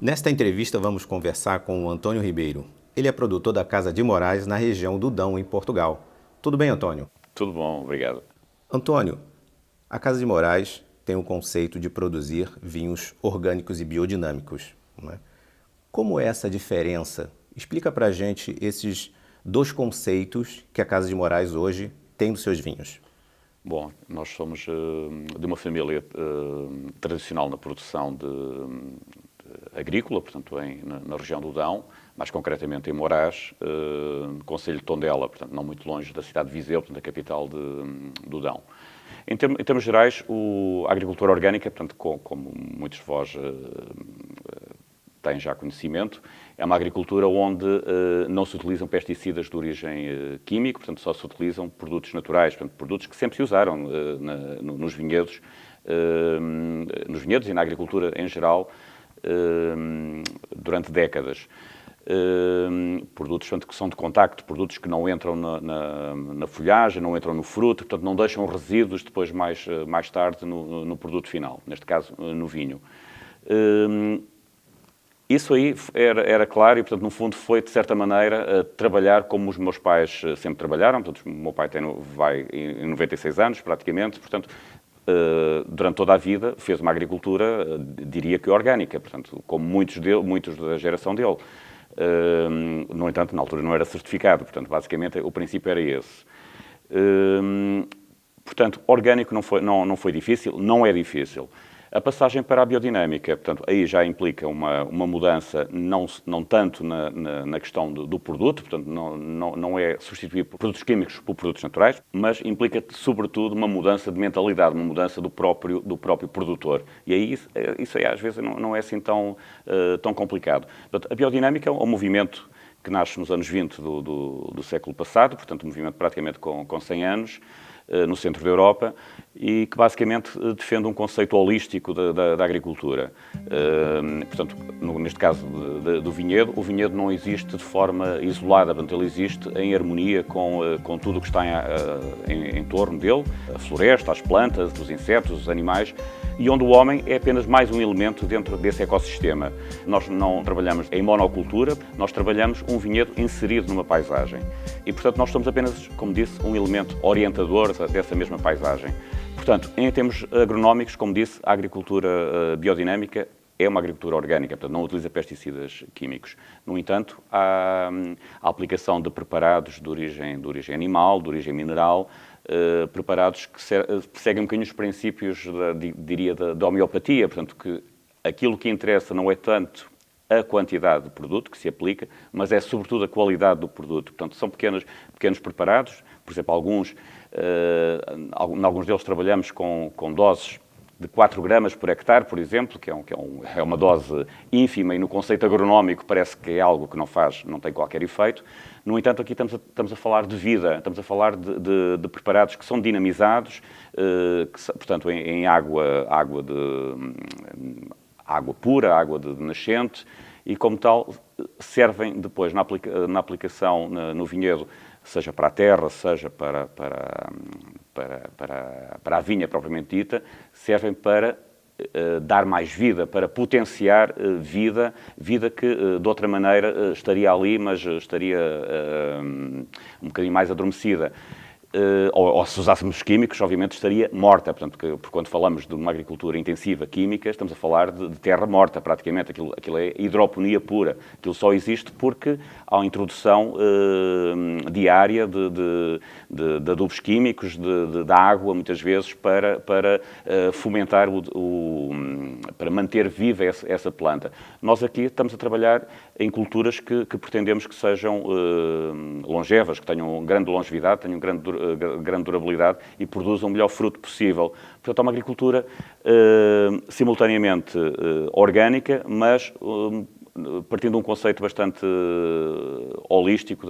Nesta entrevista vamos conversar com o Antônio Ribeiro. Ele é produtor da Casa de Moraes na região do Dão, em Portugal. Tudo bem, Antônio? Tudo bom, obrigado. Antônio, a Casa de Moraes tem o conceito de produzir vinhos orgânicos e biodinâmicos, né? Como é essa diferença? Explica pra gente esses dois conceitos que a Casa de Moraes hoje tem dos seus vinhos. Bom, nós somos de uma família tradicional na produção de agrícola, portanto, na região do Dão, mais concretamente em Moraes, no concelho de Tondela, portanto, não muito longe da cidade de Viseu, portanto, a capital do Dão. Em termos gerais, a agricultura orgânica, portanto, como muitos de vós têm já conhecimento, é uma agricultura onde não se utilizam pesticidas de origem química, portanto, só se utilizam produtos naturais, portanto, produtos que sempre se usaram nos vinhedos e na agricultura em geral durante décadas. Produtos portanto, que são de contacto, produtos que não entram na folhagem, não entram no fruto, portanto, não deixam resíduos depois mais tarde no produto final, neste caso no vinho. Isso aí era claro e, portanto, no fundo foi, de certa maneira, trabalhar como os meus pais sempre trabalharam. Portanto, o meu pai vai em 96 anos, praticamente, portanto, durante toda a vida fez uma agricultura, diria que orgânica, portanto, como muitos da geração dele. No entanto, na altura não era certificado, portanto, basicamente o princípio era esse. Portanto, orgânico não foi difícil, não é difícil. A passagem para a biodinâmica, portanto, aí já implica uma mudança, não tanto na questão do produto, portanto, não é substituir produtos químicos por produtos naturais, mas implica, sobretudo, uma mudança de mentalidade, uma mudança do próprio produtor. E aí, isso aí às vezes não é assim tão complicado. Portanto, a biodinâmica é um movimento que nasce nos anos 20 do século passado, portanto, um movimento praticamente com 100 anos, no centro da Europa, e que basicamente defende um conceito holístico da agricultura. Portanto, neste caso do vinhedo, o vinhedo não existe de forma isolada, portanto, ele existe em harmonia com tudo o que está em torno dele, a floresta, as plantas, os insetos, os animais, e onde o homem é apenas mais um elemento dentro desse ecossistema. Nós não trabalhamos em monocultura, nós trabalhamos um vinhedo inserido numa paisagem. E, portanto, nós somos apenas, como disse, um elemento orientador dessa mesma paisagem. Portanto, em termos agronómicos, como disse, a agricultura biodinâmica é uma agricultura orgânica, portanto, não utiliza pesticidas químicos. No entanto, há a aplicação de preparados de origem animal, de origem mineral, preparados que seguem um bocadinho os princípios, diria, da homeopatia, portanto, que aquilo que interessa não é tanto a quantidade de produto que se aplica, mas é sobretudo a qualidade do produto. Portanto, são pequenos preparados, por exemplo, em alguns deles trabalhamos com doses de 4 gramas por hectare, por exemplo, que é uma dose ínfima e no conceito agronómico parece que é algo que não tem qualquer efeito. No entanto, aqui estamos a falar de vida, estamos a falar de preparados que são dinamizados, portanto, em água pura, água de nascente, e como tal servem depois na aplicação no vinhedo, seja para a terra, seja para a vinha propriamente dita, servem para dar mais vida, para potenciar vida que de outra maneira estaria ali, mas estaria um bocadinho mais adormecida. Ou se usássemos químicos, obviamente estaria morta, portanto, porque quando falamos de uma agricultura intensiva química, estamos a falar de terra morta, praticamente, aquilo é hidroponia pura, aquilo só existe porque há uma introdução diária de adubos químicos, da água, muitas vezes, para fomentar, para manter viva essa planta. Nós aqui estamos a trabalhar em culturas que pretendemos que sejam longevas, que tenham grande longevidade, tenham grande durabilidade e produzam o melhor fruto possível. Portanto, é uma agricultura simultaneamente orgânica, mas partindo de um conceito bastante holístico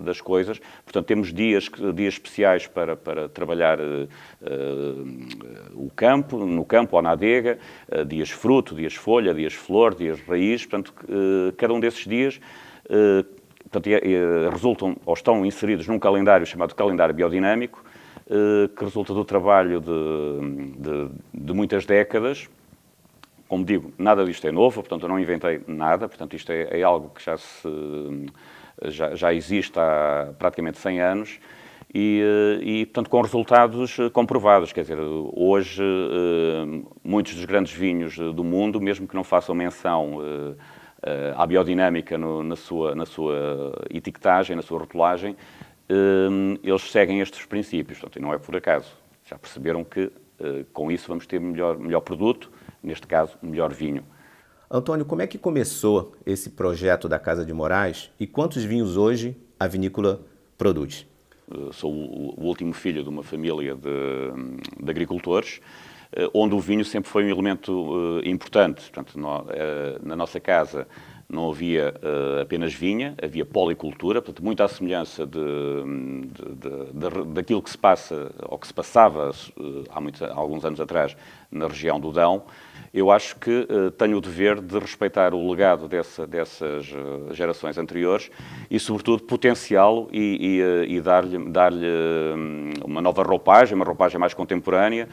das coisas. Portanto, temos dias especiais para trabalhar no campo ou na adega, dias fruto, dias folha, dias flor, dias raiz. Portanto, cada um desses dias portanto, resultam ou estão inseridos num calendário chamado calendário biodinâmico, que resulta do trabalho de muitas décadas, como digo, nada disto é novo, portanto, eu não inventei nada, portanto, isto é algo que já existe há praticamente 100 anos e, portanto, com resultados comprovados. Quer dizer, hoje, muitos dos grandes vinhos do mundo, mesmo que não façam menção à biodinâmica na sua etiquetagem, na sua rotulagem, eles seguem estes princípios, portanto, e não é por acaso. Já perceberam que com isso vamos ter melhor produto, neste caso, melhor vinho. Antônio, como é que começou esse projeto da Casa de Moraes e quantos vinhos hoje a vinícola produz? Sou o último filho de uma família de agricultores, onde o vinho sempre foi um elemento importante. Portanto, na nossa casa não havia apenas vinha, havia policultura, portanto, muito à semelhança daquilo que se passa, ou que se passava há alguns anos atrás, na região do Dão. Eu acho que tenho o dever de respeitar o legado dessas gerações anteriores e, sobretudo, potenciá-lo e dar-lhe uma nova roupagem, uma roupagem mais contemporânea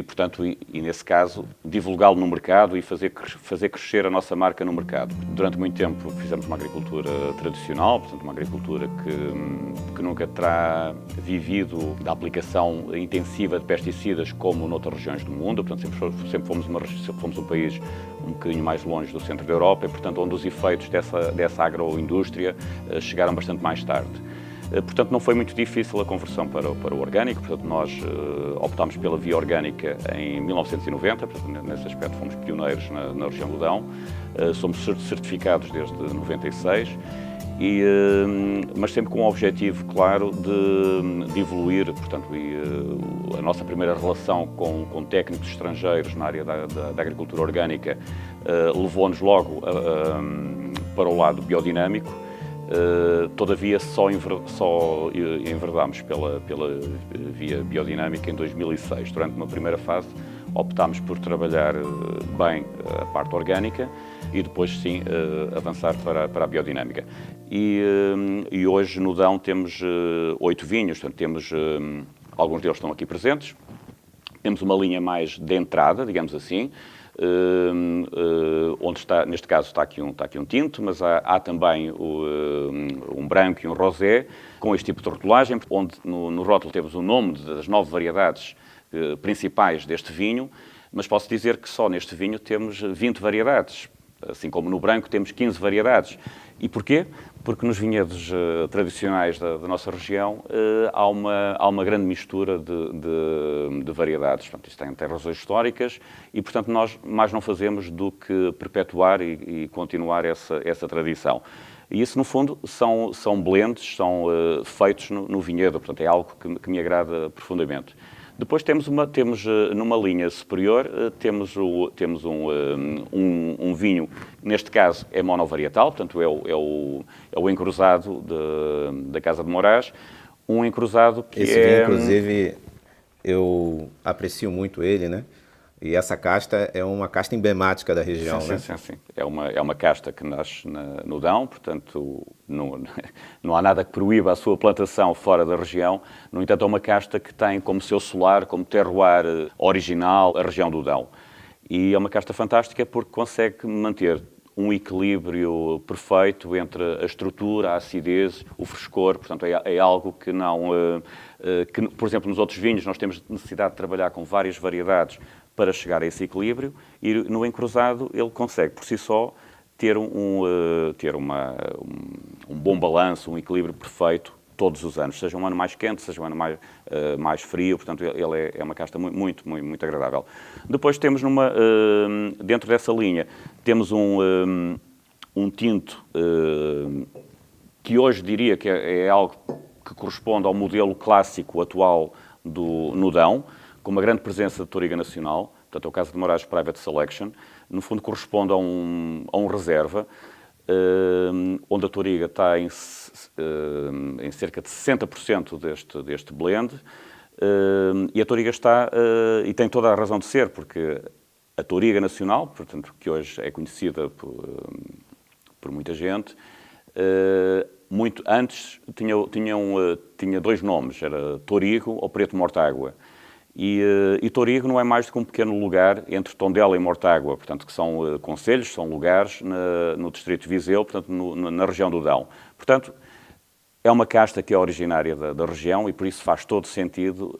portanto, nesse caso, divulgá-lo no mercado e fazer crescer a nossa marca no mercado. Durante muito tempo fizemos uma agricultura tradicional, portanto, uma agricultura que nunca terá vivido da aplicação intensiva de pesticidas como noutras regiões do mundo, portanto, sempre fomos um país um bocadinho mais longe do centro da Europa e, portanto, onde os efeitos dessa agroindústria chegaram bastante mais tarde. Portanto, não foi muito difícil a conversão para o orgânico, portanto, nós optámos pela via orgânica em 1990, portanto, nesse aspecto fomos pioneiros na região do Dão, somos certificados desde 96, mas sempre com o objetivo, claro, de evoluir, portanto, a nossa primeira relação com técnicos estrangeiros na área da agricultura orgânica levou-nos logo para o lado biodinâmico. Todavia, só enverdámos pela via biodinâmica em 2006. Durante uma primeira fase, optámos por trabalhar bem a parte orgânica e depois, sim, avançar para a biodinâmica. E hoje, no Dão, temos 8 vinhos, portanto, alguns deles estão aqui presentes. Temos uma linha mais de entrada, digamos assim, onde está, neste caso está aqui um tinto, mas há também um branco e um rosé, com este tipo de rotulagem, onde no rótulo temos o nome das 9 variedades principais deste vinho, mas posso dizer que só neste vinho temos 20 variedades, assim como no branco temos 15 variedades. E porquê? Porque nos vinhedos tradicionais da nossa região há uma grande mistura de variedades. Portanto, isto tem razões históricas e, portanto, nós mais não fazemos do que perpetuar e continuar essa tradição. E isso, no fundo, são blends, são feitos no vinhedo, portanto, é algo que me agrada profundamente. Depois temos numa linha superior, temos um vinho, neste caso é monovarietal, portanto é o encruzado da Casa de Moraes, um encruzado que Esse vinho, inclusive, eu aprecio muito ele, né? E essa casta é uma casta emblemática da região, sim, né? Sim. É uma casta que nasce no Dão, portanto não há nada que proíba a sua plantação fora da região. No entanto, é uma casta que tem como seu solar, como terroir original, a região do Dão. E é uma casta fantástica porque consegue manter um equilíbrio perfeito entre a estrutura, a acidez, o frescor. Portanto, é algo que que, por exemplo, nos outros vinhos nós temos necessidade de trabalhar com várias variedades para chegar a esse equilíbrio, e no encruzado ele consegue, por si só, ter um bom balanço, um equilíbrio perfeito todos os anos, seja um ano mais quente, seja um ano mais frio, portanto ele é uma casta muito agradável. Depois temos dentro dessa linha, temos um tinto que hoje diria que é algo que corresponde ao modelo clássico atual no Dão, com uma grande presença de Touriga Nacional, portanto é o Casa de Moraes Private Selection, no fundo corresponde a um reserva, onde a Touriga está em cerca de 60% deste blend, e a Touriga e tem toda a razão de ser, porque a Touriga Nacional, portanto, que hoje é conhecida por muita gente, muito antes tinha 2 nomes, era Tourigo ou Preto Mortágua. E Torigo não é mais do que um pequeno lugar entre Tondela e Mortágua, portanto, que são concelhos, são lugares no distrito de Viseu, portanto, na região do Dão. Portanto, é uma casta que é originária da região e por isso faz todo sentido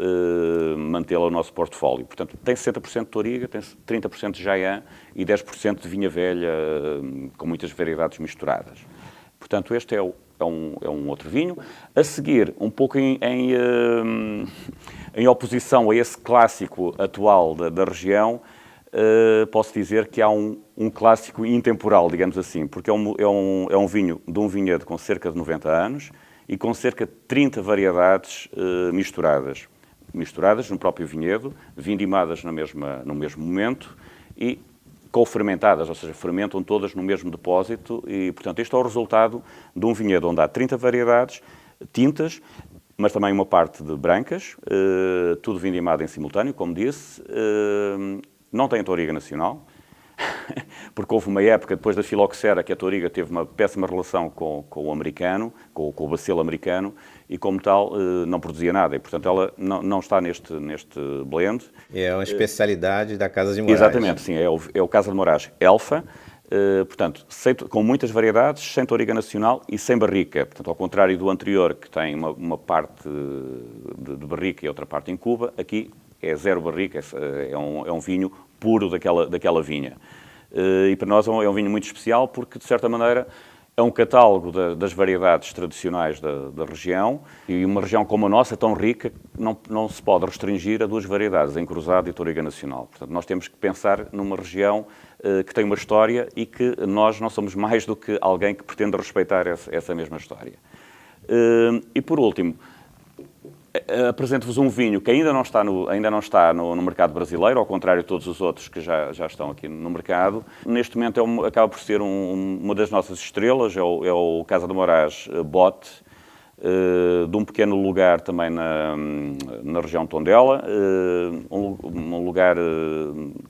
mantê-la no nosso portfólio. Portanto, tem 60% de Toriga, tem 30% de Jaiã e 10% de vinha velha, com muitas variedades misturadas. Portanto, este é um outro vinho. A seguir, um pouco em oposição a esse clássico atual da região, posso dizer que há um clássico intemporal, digamos assim, porque é um vinho de um vinhedo com cerca de 90 anos e com cerca de 30 variedades misturadas. Misturadas no próprio vinhedo, vindimadas no mesmo momento e co-fermentadas, ou seja, fermentam todas no mesmo depósito e, portanto, este é o resultado de um vinhedo onde há 30 variedades, tintas, mas também uma parte de brancas, tudo vindimado em simultâneo, como disse, não tem Touriga nacional, porque houve uma época, depois da filoxera, que a Touriga teve uma péssima relação com o americano, com o bacilo americano, e como tal não produzia nada. E, portanto, ela não está neste blend. É uma especialidade da Casa de Moraes. Exatamente, sim. É o Casa de Moraes Elfa, portanto, com muitas variedades, sem Touriga nacional e sem barrica. Portanto, ao contrário do anterior, que tem uma parte de barrica e outra parte em cuba, aqui é zero barrica, é um vinho puro daquela vinha. E para nós é um vinho muito especial porque, de certa maneira, é um catálogo das variedades tradicionais da região e uma região como a nossa, tão rica, não se pode restringir a duas variedades, a Encruzado e Touriga nacional. Portanto, nós temos que pensar numa região que tem uma história e que nós não somos mais do que alguém que pretende respeitar essa mesma história. E, por último, apresento-vos um vinho que ainda não está no mercado brasileiro, ao contrário de todos os outros que já estão aqui no mercado. Neste momento acaba por ser uma das nossas estrelas, é o Casa de Moraes Bote, de um pequeno lugar também na região de Tondela, um lugar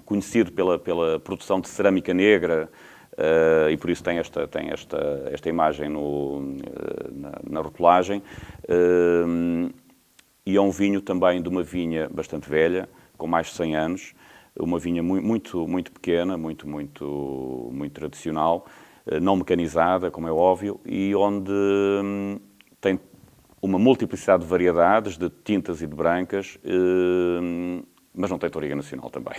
conhecido pela produção de cerâmica negra, e por isso tem esta imagem na rotulagem. E é um vinho também de uma vinha bastante velha, com mais de 100 anos, uma vinha muito, muito pequena, muito tradicional, não mecanizada, como é óbvio, e onde tem uma multiplicidade de variedades, de tintas e de brancas, mas não tem Touriga nacional também.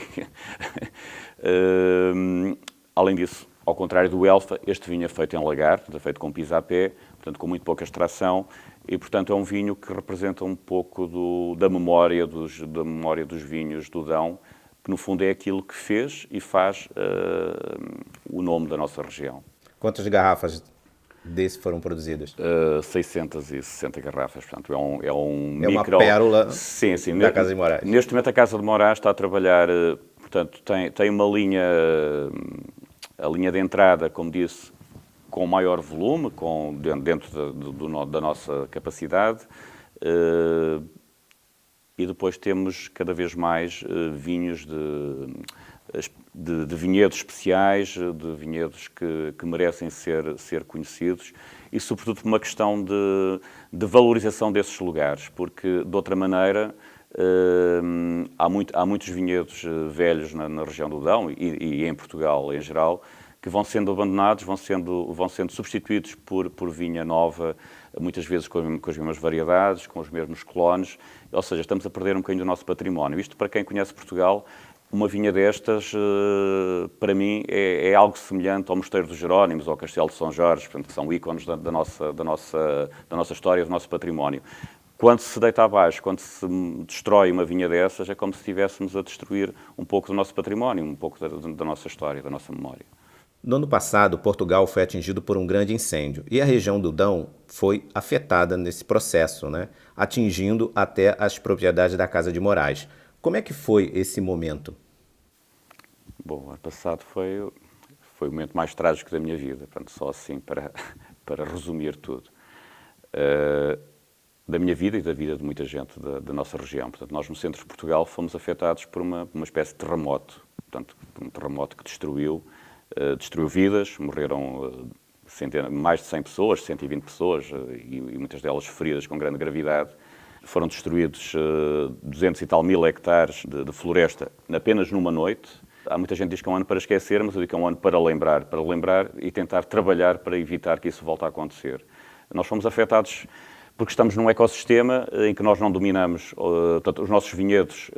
Além disso, ao contrário do Elfa, este vinho é feito em lagar, é feito com pisapé, portanto com muito pouca extração, e portanto é um vinho que representa um pouco da memória dos vinhos do Dão, que no fundo é aquilo que fez e faz o nome da nossa região. Quantas garrafas desse foram produzidas? 660 garrafas, portanto é uma pérola da Casa de Moraes. Neste momento a Casa de Moraes está a trabalhar, portanto tem uma linha, a linha de entrada, como disse, com maior volume, dentro da nossa capacidade, e depois temos cada vez mais vinhos de vinhedos especiais, de vinhedos que merecem ser conhecidos e, sobretudo, por uma questão de valorização desses lugares, porque, de outra maneira, há muitos vinhedos velhos na região do Dão e em Portugal em geral, que vão sendo abandonados, vão sendo substituídos por vinha nova, muitas vezes com as mesmas variedades, com os mesmos clones, ou seja, estamos a perder um bocadinho do nosso património. Isto, para quem conhece Portugal, uma vinha destas, para mim, é algo semelhante ao Mosteiro dos Jerónimos, ou ao Castelo de São Jorge, portanto, que são ícones da nossa história, do nosso património. Quando se deita abaixo, quando se destrói uma vinha dessas, é como se estivéssemos a destruir um pouco do nosso património, um pouco da nossa história, da nossa memória. No ano passado, Portugal foi atingido por um grande incêndio e a região do Dão foi afetada nesse processo, né? Atingindo até as propriedades da Casa de Moraes. Como é que foi esse momento? Bom, o ano passado foi o momento mais trágico da minha vida, portanto, só assim para resumir tudo. Da minha vida e da vida de muita gente da nossa região. Portanto, nós no centro de Portugal fomos afetados por uma espécie de terremoto, portanto, um terremoto que destruiu vidas, morreram mais de 100 pessoas, 120 pessoas, e muitas delas feridas com grande gravidade. Foram destruídos 200 e tal mil hectares de floresta apenas numa noite. Há muita gente que diz que é um ano para esquecer, mas eu digo que é um ano para lembrar e tentar trabalhar para evitar que isso volte a acontecer. Nós fomos afetados porque estamos num ecossistema em que nós não dominamos, portanto, os nossos vinhedos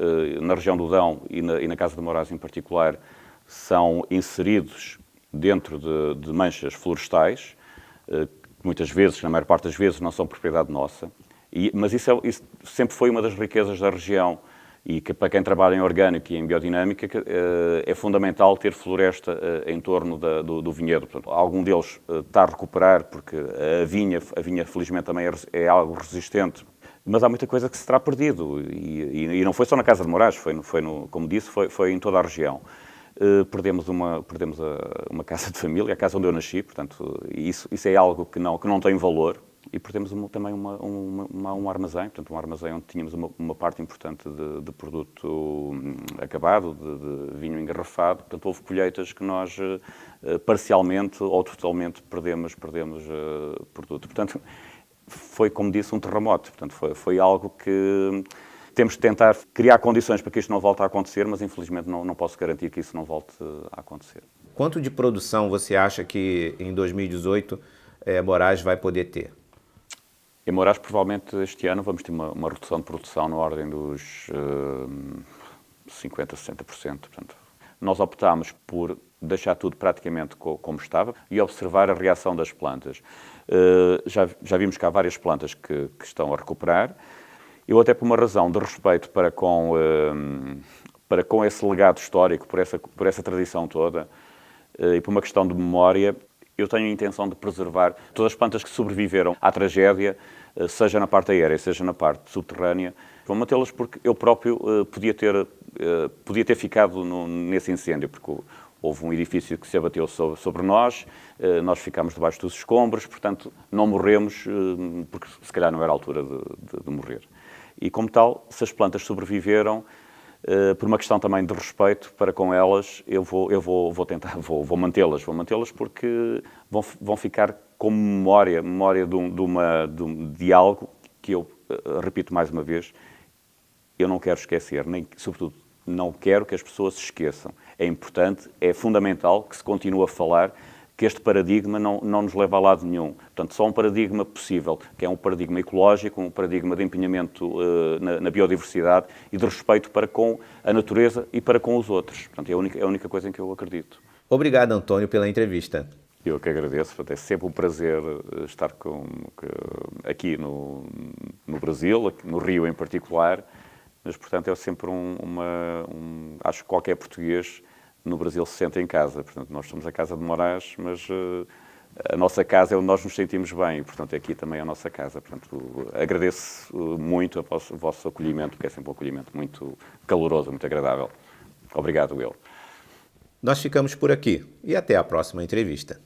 na região do Dão e na Casa de Moraes em particular são inseridos dentro de manchas florestais, que muitas vezes, na maior parte das vezes, não são propriedade nossa. Mas isso sempre foi uma das riquezas da região e que para quem trabalha em orgânico e em biodinâmica é fundamental ter floresta em torno do vinhedo. Portanto, algum deles está a recuperar porque a vinha felizmente também é algo resistente, mas há muita coisa que se terá perdido e não foi só na Casa de Moraes, como disse, foi em toda a região. Perdemos uma casa de família, a casa onde eu nasci, portanto, isso é algo que não tem valor. E perdemos também um armazém, portanto, um armazém onde tínhamos uma parte importante de produto acabado, de vinho engarrafado. Portanto, houve colheitas que nós parcialmente ou totalmente perdemos produto. Portanto, foi, como disse, um terremoto. Portanto, foi algo que temos de tentar criar condições para que isto não volte a acontecer, mas infelizmente não posso garantir que isso não volte a acontecer. Quanto de produção você acha que em 2018 Moraes vai poder ter? Em Moraes, provavelmente, este ano vamos ter uma redução de produção na ordem dos 50%, 60%. Portanto, nós optámos por deixar tudo praticamente como estava e observar a reação das plantas. Já vimos que há várias plantas que estão a recuperar. Eu, até por uma razão de respeito para com esse legado histórico, por essa tradição toda, e por uma questão de memória, eu tenho a intenção de preservar todas as plantas que sobreviveram à tragédia, seja na parte aérea, seja na parte subterrânea. Vou mantê-las porque eu próprio podia ter ficado nesse incêndio, porque houve um edifício que se abateu sobre nós, nós ficámos debaixo dos escombros, portanto, não morremos, porque se calhar não era a altura de morrer. E, como tal, se as plantas sobreviveram, por uma questão também de respeito para com elas, eu vou tentar, vou mantê-las porque vão ficar como memória de algo que eu, repito mais uma vez, eu não quero esquecer, nem, sobretudo, não quero que as pessoas se esqueçam. É importante, é fundamental que se continue a falar que este paradigma não nos leva a lado nenhum. Portanto, só um paradigma possível, que é um paradigma ecológico, um paradigma de empenhamento na biodiversidade e de respeito para com a natureza e para com os outros. Portanto, é a única coisa em que eu acredito. Obrigado, Antônio, pela entrevista. Eu que agradeço. É sempre um prazer estar aqui no Brasil, no Rio em particular, mas, portanto, é sempre acho que qualquer português no Brasil se sente em casa. Portanto, nós somos a Casa de Moraes, mas a nossa casa é onde nós nos sentimos bem e, portanto, aqui também é a nossa casa. Portanto, agradeço muito o vosso acolhimento, porque é sempre um acolhimento muito caloroso, muito agradável. Obrigado, Will. Nós ficamos por aqui e até a próxima entrevista.